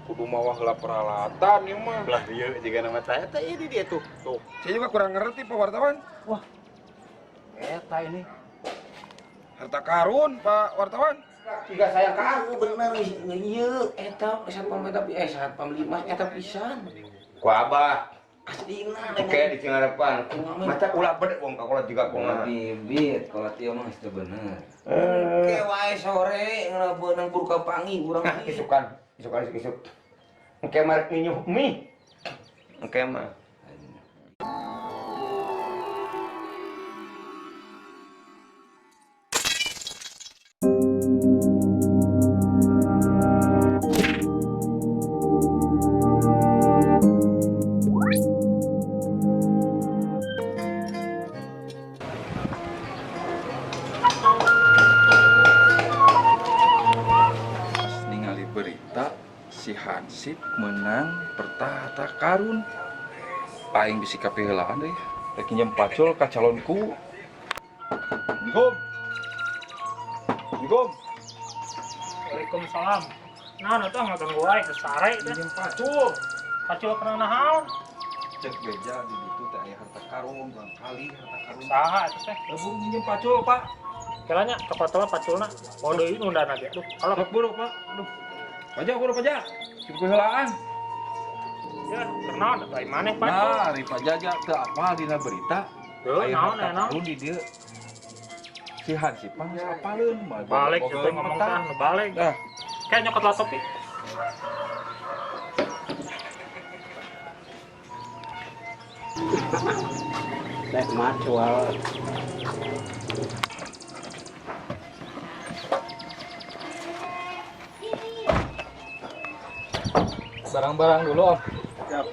kudu mawa heula peralatan ieu mah. Lah ieu juga nama saya teh ini dia tuh. Tuh. Saya juga kurang ngerti Pak wartawan. Wah. Eta ini. Harta karun Pak wartawan. Jika saya kaku bener ieu eta satpam eta satpam 5 eta pisan. Ku abah. Aslina Oke di Cingarepan. Mata ulah bede wong kalau juga ku mah. Bibit kalau tieu mah teu bener. Ke wae sore ngeurebeunang burka pangi urang Nah, isukan isuk. Engke marek ninyuh mie. Engke mah. Ningali berita si Hansip menang pertahta karun. Aing bisi kapiheulaan deui. Rek nyem pacul ka calonku. Assalamualaikum. Waalaikumsalam. Nah, itu ngaganggu wae ke sare teh. Nyem pacul. Pacul pernah nahaon? Cek beja di ditu teh aya harta karun, barangkali harta karun. Saha eta teh? Lebu nyem pacul, Pak. Kelanya kepotol paculna. Oh deui nundana ge. Aduh, kalau Sok buru, Pak. Aduh. Buru pajak. Kapiheulaan. ya kenal dari mana pacul? Nah, Ripa Jaja teu apal dina berita. Tuh, Aya naon harta naon. karun di dieu. Si Hansip mah geus apaleun. Balik itu ngomong tah, balik. Dah. Kayak nyokot lah topi. Nek macual. Barang-barang dulu, Om. Siap.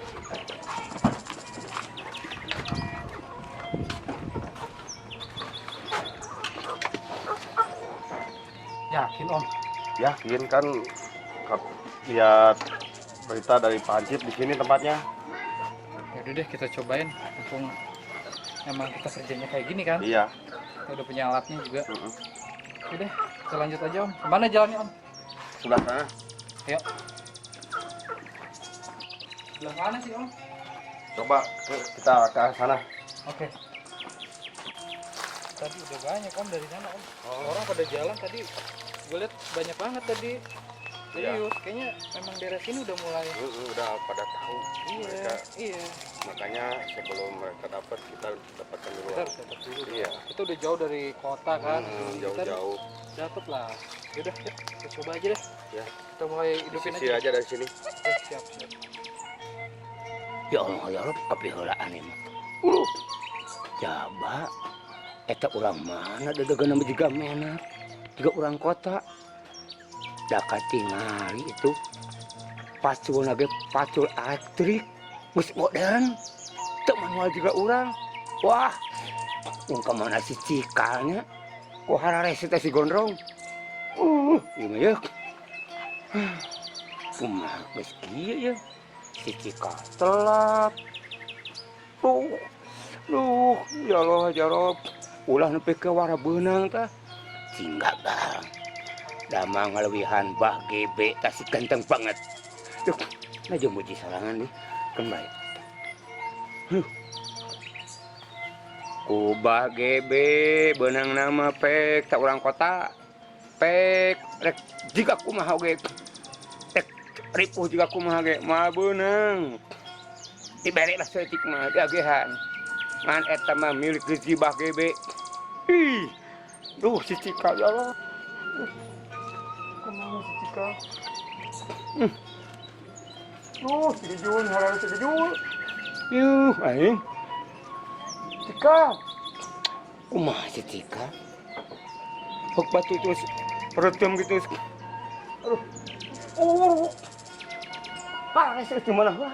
Yakin, Om. Yakin kan lihat berita dari Pak Hansip di sini tempatnya. Ya udah deh kita cobain, mumpung emang kita kerjanya kayak gini kan, Iya. kita udah punya alatnya juga. Udah kita lanjut aja Om. Kemana jalannya Om? Sebelah sana. Ayo. Sebelah mana sih Om? Coba kita ke sana. Oke. Tadi udah banyak Om dari sana Om. Orang pada jalan tadi, gue lihat banyak banget tadi. Serius, kayaknya memang daerah sini udah mulai. Udah pada tahu. Iya, Mereka, iya. makanya sebelum mereka dapat kita dapatkan Kita dulu. harus dapat dulu. Iya. Kita udah jauh dari kota kan. Jauh-jauh. Dapat lah. Yaudah, yuk, kita coba aja deh. Ya. Kita mulai hidupin Sisi aja. aja dari sini. Siap. Ya Allah ya Rob kapiheulaan ieu mah. Jaba eta urang mana dadegan jiga menak. Jiga urang kota. Da katingali itu paculna ge pacul elektrik geus modern. Teu manual juga urang. Wah, ungka mana si cikalnya. Ku hararese teh si gondrong. Ieu mah yeuk. Kumaha geus kieu ya. Si cikal telat. Duh, ya Allah, ya Rob. Ulah nepi ke warabeunang tah. Cinggagal. Damang ngalewihan Bah GB tah si ganteng banget. Duh, najo muji sarangan nih. Kan bae. Ku Bah GB beunang nama pek ta urang kota. Pek rek jiga kumaha oge. Pek ripuh jiga kumaha ge moal beunang. Dibere lah seutik mah diagehan. Ngan eta mah milik rezeki Bah GB. Ih. Duh si Cika ya Allah. Kumaha si Cika? Si Jul, harang si Jul. Yuh, aing. Cika. Kumaha si Cika? Hok batu terus peretem gitu. Aduh. Panas di mana gua?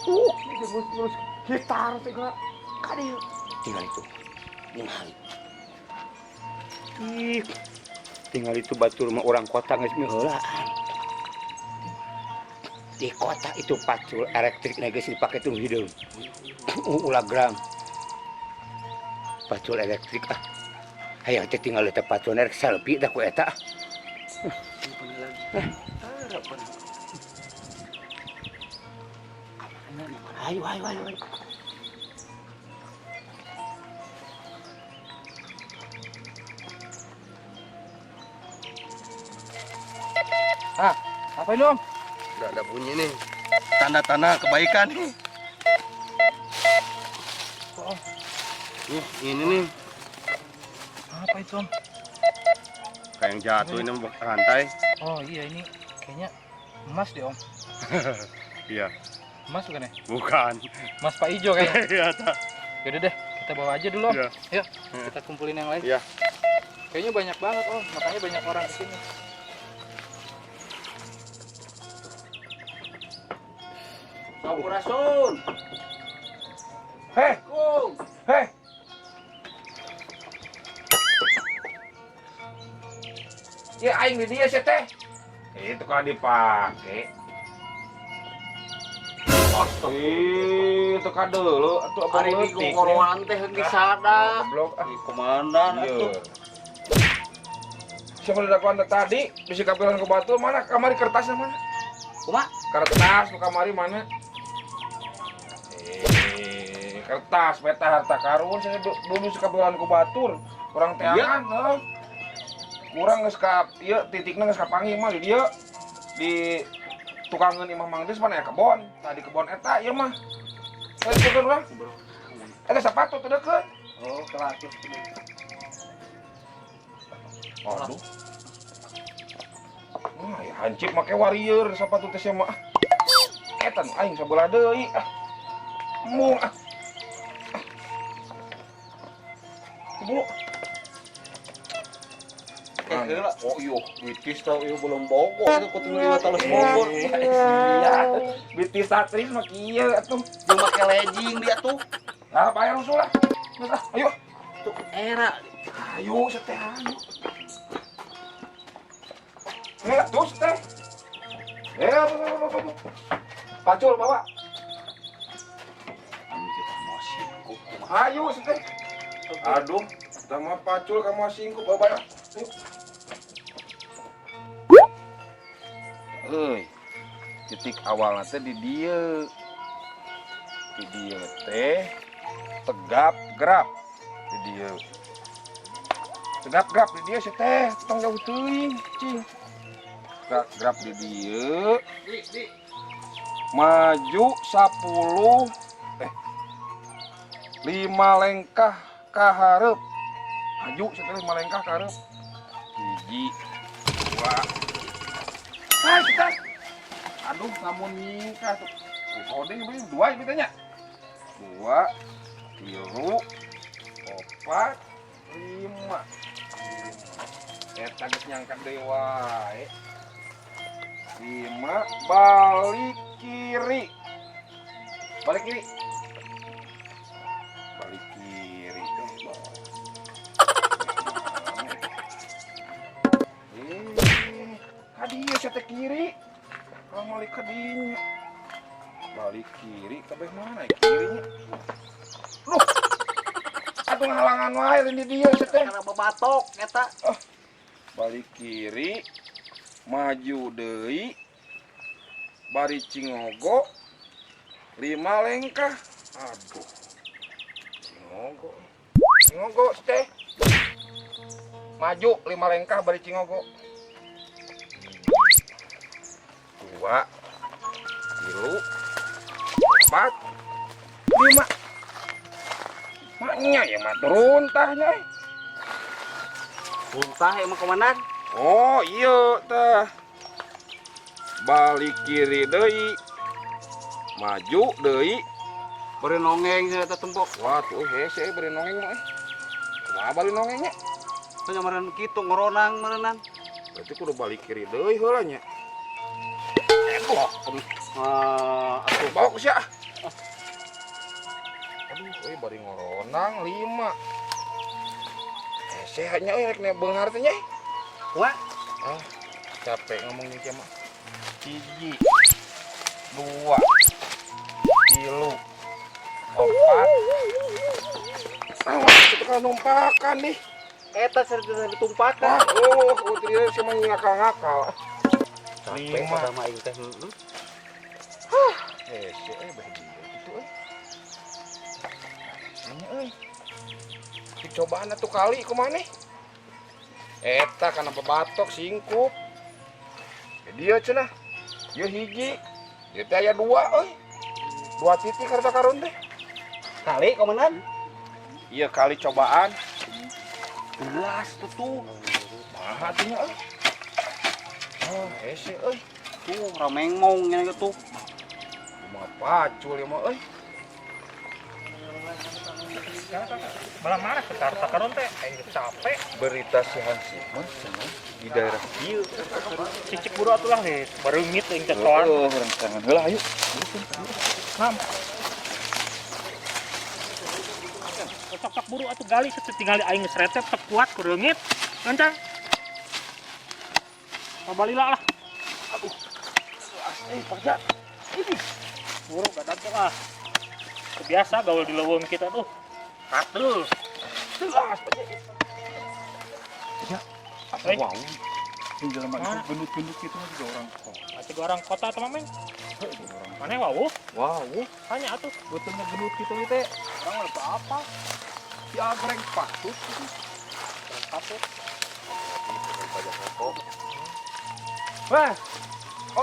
Terus gitar segala. Kadieu. Tinggal itu. Tinggal itu batur mah orang kota geus miheulaan. Di kota itu pacul elektrik geus dipake tung hideung. Ulah gram. Pacul elektrik ah. Hayang teh tinggal eta pacul rek selfie da ku eta. Ayo, ayo, ayo, ayo. Ah, apa ini Om? Udah ada bunyi nih. Tanda-tanda kebaikan nih. Nih, ini nih. Apa itu Om? Kayak yang jatuh ini rantai. Oh iya ini kayaknya emas deh Om. Iya, Emas bukan ya? bukan. Emas Pak Ijo kayaknya. Iya, tak. Yaudah deh, kita bawa aja dulu Om. Iya. Yuk, kita kumpulin yang lain. Iya. Kayaknya banyak banget Om, makanya banyak orang kesini. Sampurasun. Heh, heh. Ya aing di dia sih teh. Itu kan dipakai. Itu kan dulu atuh abang Ari di leutik. kongkoroan teh geus sada. Goblok ah. Di komandan atuh. Siapa udah dakwaan tadi bisa kapilan ke batu mana kamari kertasnya mana? Kumaha? Kertas nu kamari mana? Kertas beta harta karun saya dulu sekapilan ku batur kurang teangan heuh. Kurang geus ka ieu titikna geus kapanggih mah di dieu di tukangan imah mangdes mana ya kebon tadi kebon eta ieu mah saya turun urang eta sepatu teu deukeut Oh, kelaki. aduh wah ya hancip make warrior sepatu teh sia mah eta nu aing sabeula deui mung Ibu. Heula. Oh iya, bitis tau ieu belum bogo itu kudu liwat talus Bogor. Iya, bitis satris mah kieu atuh. Jeung make legging dia tuh. Nah, bayar usul lah. Geus ah, ayo. Tuh era. Ayo seteh ayo. Nih, tuh seteh. Pacul bawa. Ayo seteh. Aduh, sama pacul kamu singkup bawa. Titik awalnya teh di dia tegap gerap di dia tegap gerap di dia sih teh tong jauh teuing cing tegap gerap di dia maju 5 lengkah kaharep maju sih 5 lengkah kaharep 1 2 hai kita aduh namun nikah tuh coding beli 2 ini tanya 2 3 4 5 eta geus nyangka deui wae 5 balik kiri balik kiri kadieu sate kiri kalau balik kadinya balik kiri kabeh mana ya kirinya loh atuh ngalangan wae di dia sate Karena bebatok eta. balik kiri maju deui bari cingogo 5 lengkah aduh cingogo teh maju 5 lengkah bari cingogo 2 3 4 5 maknya ya mah turun tahnya Muntah emang komandan. oh iya tah balik kiri deui maju deui Bari nongeng saya tembok. wah tuh hese beri nongeng mah kumaha bari nongengnya Tanya meureun kitu ngoronang meureunang. berarti kudu balik kiri deui heula nya atuh bawa ku sia aduh bari ngoronang 5 hese nya rek ne beungar teh nya Wah, capek ngomongin kia mah 1 2 3 4 awas itu kan numpakan nih Eta cerita ditumpakan. Oh, dia cuma ngakal-ngakal. Capek sama aing teh. Gitu dicobaan atuh kali kumaneh. Eta kana babatok singkup. Dia cenah. Ieu hiji. Ieu teh aya 2 euy. 2 titik harta karun teh. Kali komandan. Iya kali cobaan. Gelas tuh. Maha atuh euy. Oh, hese euy. Tuh ramengmong nya gitu. Mah pacul ya mah euy. Malah mana ke harta karun teh aing capek. Berita si Hansip mah di daerah ieu. Cicik buru atuh lah nih, bareungit aing teh soal. Urang tangan heula ayo. Nam. Cocok buru atuh gali tinggal aing geus retep teu kuat ku reungit. Gancang. Pabalila lah. Aduh. Pajak. Ini. Buru gadag teh lah. Biasa gaul di leuweung kita tuh. Katul. Jelas pajak. Ya, apa Hei. wow. Ini jelema itu gendut-gendut gitu juga orang kok. Masih orang kota teman meng. Mana wau? Wow, Tanya atuh. betulnya gendut gitu teh. Orang ada apa? Si agreng patut gitu. Patut. Wah.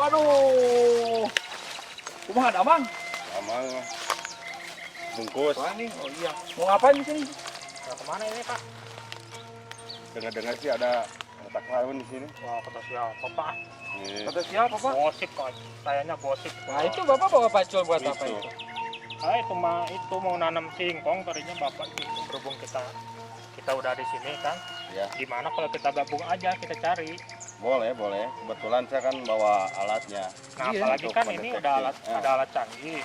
Aduh. Kumaha ada, Bang? Aman. Bungkus. Wah nih, oh iya. Mau ngapain di sini? Nah, kemana ini Pak? Dengar-dengar sih ada harta karun di sini. Wah kata siapa Pak? Nih. Kata siapa, Pak? Gosip Pak. Kayaknya gosip. Nah itu bapak bawa pacul buat apa Itu. itu? Itu mau nanam singkong tadinya bapak itu berhubung kita udah di sini kan. Ya. Gimana kalau kita gabung aja kita cari. Boleh, boleh. Kebetulan saya kan bawa alatnya. Nah Iya, apalagi untuk kan ini mendeteksi. udah alat Ya. ada alat canggih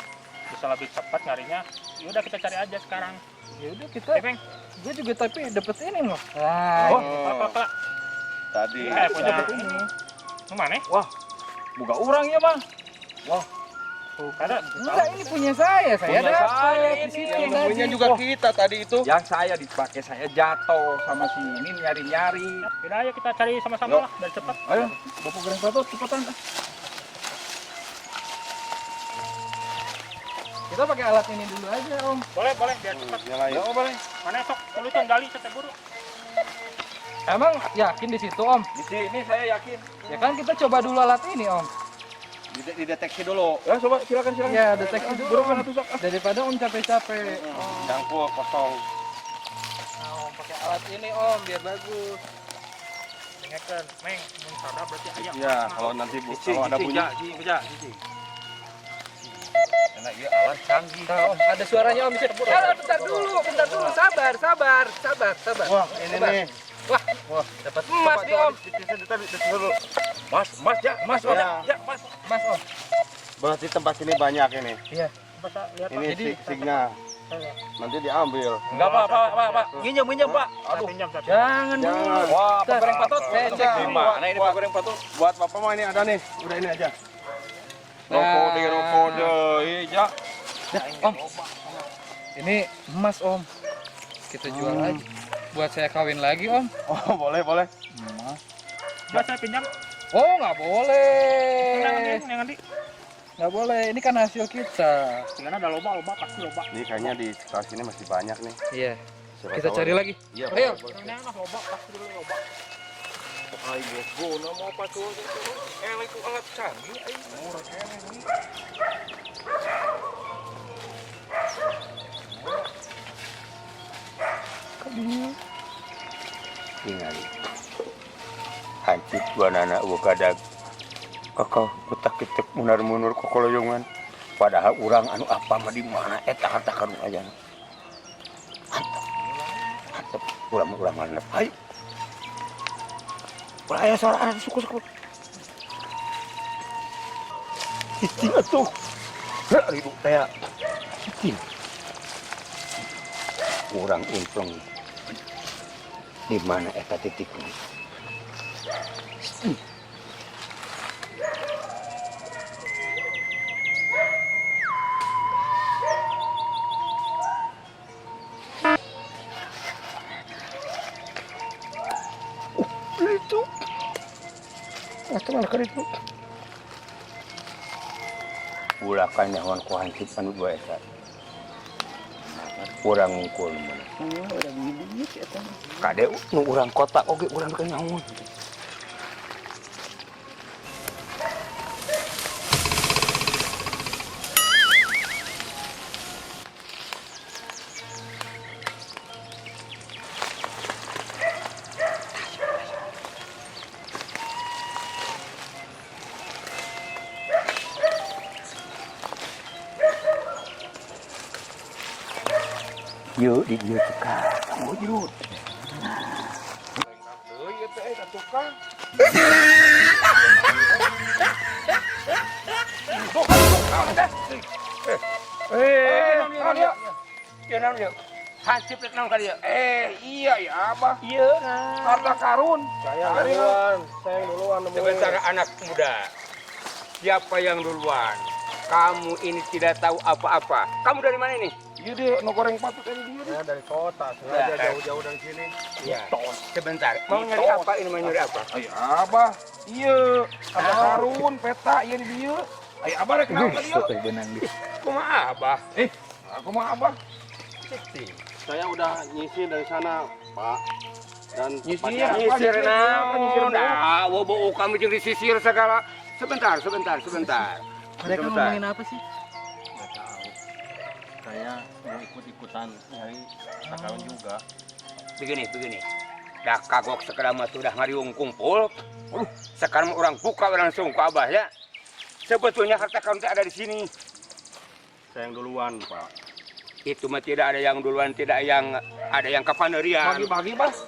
bisa lebih cepat nyarinya. Ya udah kita cari aja sekarang. Ya udah kita, Beng. gue juga tapi dapet ini loh. Nah, Oh, Oh. apa? Tadi Kayak punya dapet ini. Ini mana? Buka orang ya, Bang. Tuh, kada. Enggak, ini punya saya dapet. Di situ Yang tadi. nemuinnya juga kita tadi itu. Yang saya dipakai saya jatuh sama si ini nyari-nyari. Yaudah ayo kita cari sama-sama lah biar cepat. Ayo, Bapak Gereng Patut cepetan. Kita pakai alat ini dulu aja om. Boleh biar cepat. nyalain. Ya, boleh. Mana sok tulisan gali kita buru. Emang yakin di situ om? Di sini saya yakin. Ya kan kita coba dulu alat ini om. Dideteksi dulu. Ya, coba silakan. Ya deteksi dulu Buru om. kan atuh sok. Daripada om capek-capek. Cangkul kosong. Nah om pakai alat ini om biar bagus. Dengarkan, Meng, mun sadar berarti aya. Ya, kalau nanti kalau ada bunyi. Enak ya alat canggih. Nah om ada suaranya om bisa. Ya bentar dulu, sabar. Wah, ini Coba. nih. Wah dapat emas nih om. Mas, ya, Mas. Mas om. Berarti tempat sini banyak ini. Bisa lihat Ini Jadi- signal. Nanti diambil. Enggak, Pak. Minjem, Pak. Aduh, pinjam. Jangan dulu. Wah, Pak Goreng Patut, saya cek Di dulu. mana ini Pak Goreng Patut? Buat Bapak mah ini ada nih. Udah ini aja. Rokode, iya. Om, ini emas om. Kita jual aja. Buat saya kawin lagi om. Oh, boleh. Bisa saya pinjam. Oh nggak boleh. Yang nanti. Nggak boleh. Ini kan hasil kita. Tinggal ada loba pasti loba. Ini kayaknya di sekitar sini masih banyak nih. Iya. Siapa Kita tahu cari ada. lagi. Iya. Ayo. Karena loba pasti dulu loba. Ayo, guna mau apa tuh? Itu alat canggih, murah ini. Tinggal hancit dua anak kadag kakau kutak kitek mundur kokoloyongan padahal orang anu apa mah di mana eta harta karun aja mantap urang mana ayo ulah aya suara suku cicing atuh ribu teh cicing urang implong di mana eta titiknya. Ngateng ka ditu. Ulah kanyawan ku hansip anu dua eta. Urang ngungkul mana. Urang gini eta. Kade nu urang kota oge urang kanyawan. Yuk di dieu tukang, kamu yuk. Deui ieu teh ka tukang. Naon dia? Hansip rek naon ka dieu? Iya ya Abah. Ieu nah. Harta karun. Saya yang duluan nemuin. Sebentar anak muda. Siapa yang duluan? Kamu ini tidak tahu apa-apa. Kamu dari mana ini? Ieu deh nu goreng patut ini dia. Saya dari kota, sengaja jauh-jauh dari sini. Iya. Sebentar. Mau nyari apa? Ini mau nyari apa? Ayo Abah. Iya, harta karun peta ieu di dieu. Ayo Abah rek naon ka dieu? Kumaha Abah? Aku mah Abah. Saya udah nyisir dari sana, Pak. Dan Nyisir tempatnya- apa? Nyisir Nyisir naon? naon? Nah, bau kami jadi disisir segala. Sebentar. Mereka ngomongin apa sih? Nggak tahu. Saya mau ikut-ikutan nyari takaran juga. Begini. Dah kagok sekarang mah sudah ngariung kumpul. Sekarang orang buka langsung ke Abah ya. Sebetulnya harta karun teh ada di sini. Saya yang duluan, Pak. Itu mah tidak ada yang duluan, tidak yang ada yang kapanerian. Bagi-bagi, Bas.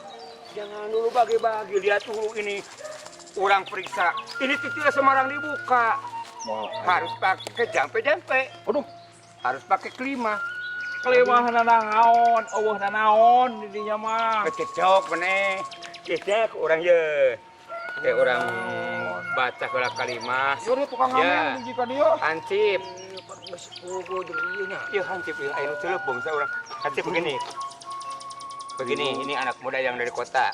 Jangan dulu bagi-bagi, lihat dulu ini. Orang periksa, ini tidak sembarang dibuka. Harus pakai jampe-jampe. Aduh. Harus pakai kelima. Kelimah naon, eueuh naon di dinya mah. Kececok bener. Kecek orang ye. Kayak orang baca heula kalimah. Ieu dia tukang ngamen di ka dieu. Hansip. Iya hansip ya. Ayo telepon saya orang. Hansip begini. Ini anak muda yang dari kota.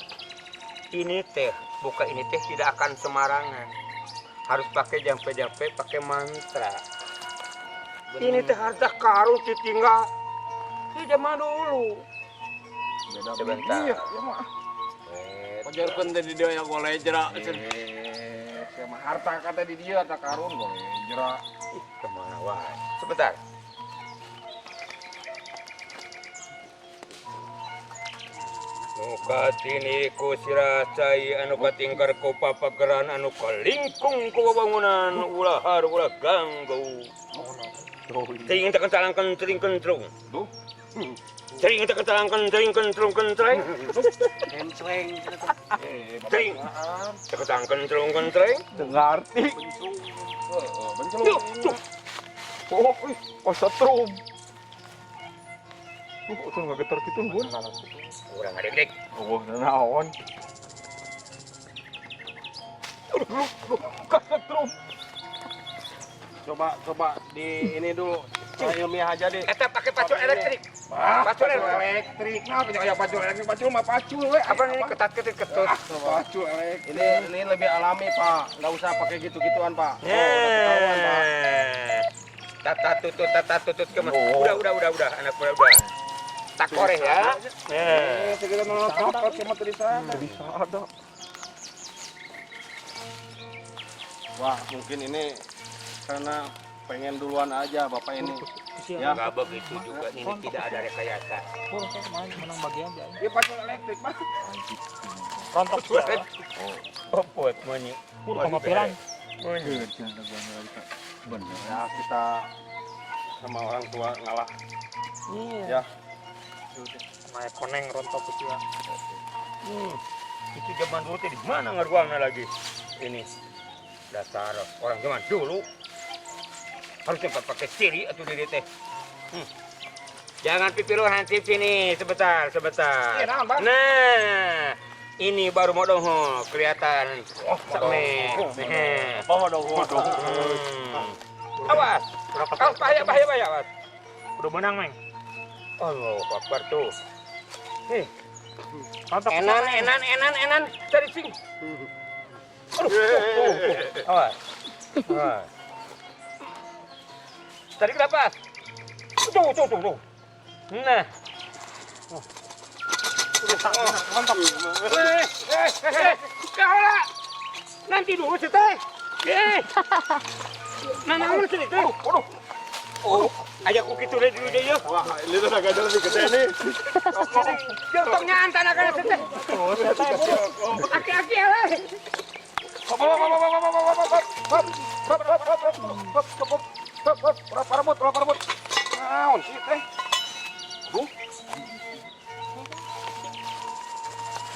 Ini teh, buka ini teh tidak akan sembarangan. Harus pakai jampe-jampe, pakai mantra. Ini teh harta karun ditinggal di zaman dulu. Sebentar. Iya, ya mah. Pajarkan tadi dia yang golek jerak. Sama harta kata di dia harta karun boleh jerak. Ih, kemana wae? Sebentar. Nukatini ku siracai anu katingkar ku papageran anu kalingkung ku bangunan ulah har ulah ganggu. Ting tak kentalangkan tering kentrung. Duh. Tering tak kentalangkan tering kentrung kentreng. Tering tak kentalangkan kentrung kentreng. Ngerti. Bencong. Tuh. Oh, oh setrum. Tuh ngageter kitu bun. Urang adek-adek. Oh, naon. Kasetrum. Coba di ini dulu. Saya ilmiah aja deh. Eta pakai pacul elektrik. Pacul elektrik. Nah, kayak pacul elektrik, pacul mah pacul we. Apa ini ketat-ketit ketut? Pacul elektrik. Ini lebih alami, Pak. Nggak usah pakai gitu-gituan, Pak. Oh, udah ketahuan, Pak. Tata tutut ke mas. Udah, anak udah. Tak koreh ya. Sekitar nonton sama tadi sana. Bisa ada. Wah, mungkin ini karena pengen duluan aja Bapak ini. Ya enggak begitu juga. Ini tidak ada rekayasa. Menang bagian dia. Dia pacul elektrik, Mas. Rontok juga. Oh, buat money. Pengopilan. Ya, kita sama orang tua ngalah. Iya. Ya, Naik koneng rontok itu ya. Itu zaman dulu teh di mana ngaruangna lagi? Ini dasar orang zaman dulu harusnya pakai siri atau diri teh. Jangan pipiru hansip sini sebentar. Iya, naon, Bang? Nah, ini baru mau dong kelihatan. Oh, Sakme. oh dong. Awas. Awas bahaya awas. Udah menang, Meng. Allah Akbar tuh. Rontok. Enan cari sing. Awas. Awas. Tarik nafas. Tuh. Nah. Mantap. Kaula. Nanti dulu sih teh. Naon sih teh? Oh, aja ku kitu dulu deh ya. Wah, ini tuh agak lebih gede nih. Jantungnya antara kana teh. Aki-aki ya. Parabot. Naon sih teh?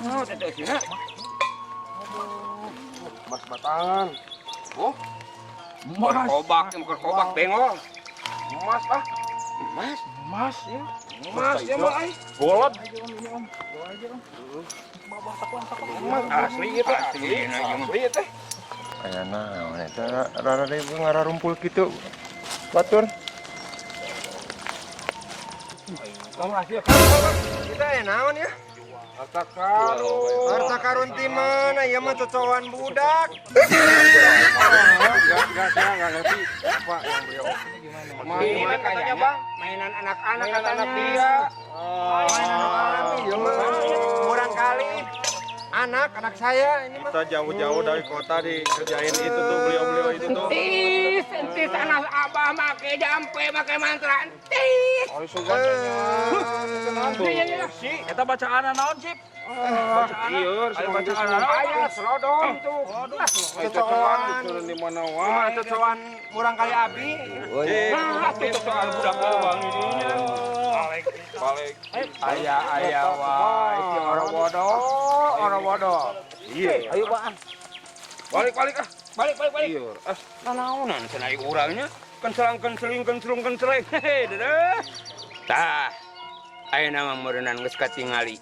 Oh, teh sina. Mas batangan. Mas, Kobak, yang kobak bengol. mas ah. Mas ya. Mas ya mah ai. Bolot. Mas asli ieu teh. Asli ieu teh. Aya naon eta rara deui ngararumpul kitu. Batur. Kita ya naon ya? Harta karun. Harta karun ti mana? Ieu mah cocokan budak. Enggak saya enggak ngerti apa yang beliau. Mainan katanya bang, mainan anak-anak katanya. Dia. Ieu mah murang kali. Anak saya ini mah. Kita jauh-jauh dari kota dikerjain itu tuh beliau-beliau itu tuh. Entis anak abah make jampe, make mantra. Entis. Oh, isu gantengnya. Eta bacaan naon, Cip? Iya, Ayo bacaan naon? Aya selodom tuh. cocokan di mana wae. Cocokan murang kali abi. Itu soal budak bang ini. Balik. Aya wae si orang bodoh. Iya. Ayo bang. Balik ah. Balik. Iya. Nanaonan cenah urangnya kenceling. Hehe, dadah. Tah. Ayeuna mah meureunana geus katingali.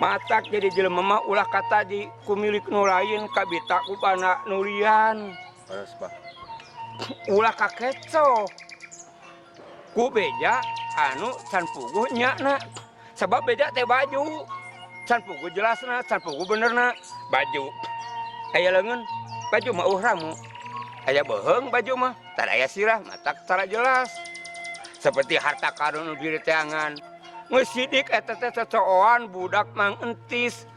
Matak jadi jelema mah ulah kata di kumilik nu lain kabita ku bana nulian. Beres, Pak. Ulah kakeco. Ku beja anu can puguh nyana. Sabab beja teh baju. Can puguh jelasna, can puguh benerna baju. Aya leungeun baju mah uhramu. Aya beheung baju mah tara aya sirah matak tara jelas. Seperti harta karun nu diri teangan. Ngesidik eta teh cocokan budak Mang Entis.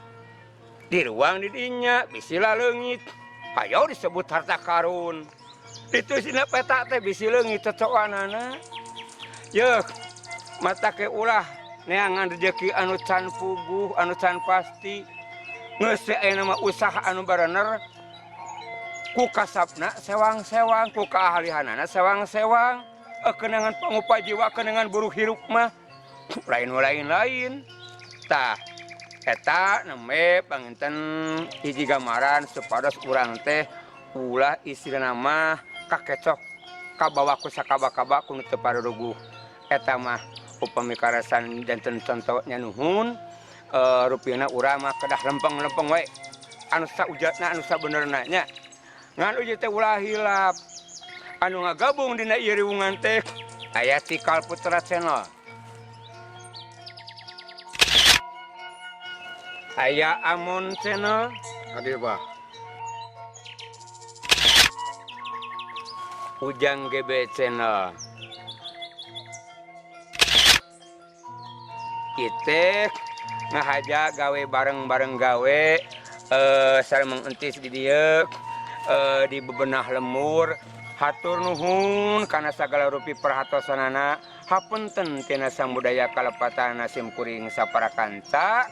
Di ruang di dinya bisila leungit. Hayo disebut harta karun. Ditusina peta teh bisi leungit cocokanana. Yeuh, mata ke ulah neangan rezeki anu can puguh, anu can pasti. Geus aya nama usaha anu bener. Ku kasabna sewang-sewang, ku kaahlihanana sewang-sewang. Kenangan pangupa jiwa, kenangan buruh hirup mah. Lain. Tah, eta nembe panginten hiji gambaran supados urang teh ulah istri nama kakecok kabawa ku sakaba-kaba ku teu paruruguh. Eta mah upami karasan janten contohnya nuhun rupina urang mah kedah lempeng-lempeng we anu saujatna anu sabenerna nya. Ngan uji teh ulah hilap. Anu ngagabung dina ieu riwungan teh aya Cikal Putra Channel. Aya Amon Channel, Hadir, Pak. Ujang GB Channel. Kita ngahaja gawe bareng-bareng gawe sareng Mang Entis di dieu di bebenah lemur. Hatur nuhun kana sagala rupi perhatosanana. Hapunten tina samudaya kalepatan sim kuring saparakanca.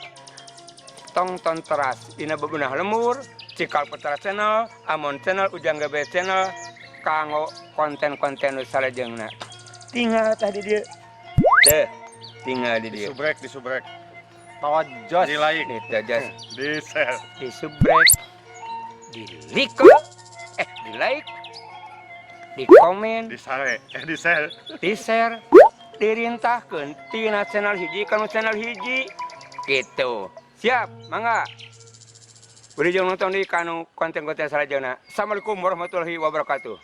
Tonton teras dina bebenah lemur, Cikal Putra Channel, Amon Channel, Ujang GB Channel, kanggo konten-konten nu salajengna. Tinggal tadi dia. Tinggal di dia. Disubrek. Tawajos. Di like. Jas. Di share. Di subrek. Di like. Di komen. Di share. Di share. Di share. Dirintahkeun tina channel hiji kana channel hiji. Gitu. Siap, mangga. Beri jeung nonton di kanu konten-konten salajengna. Assalamualaikum warahmatullahi wabarakatuh.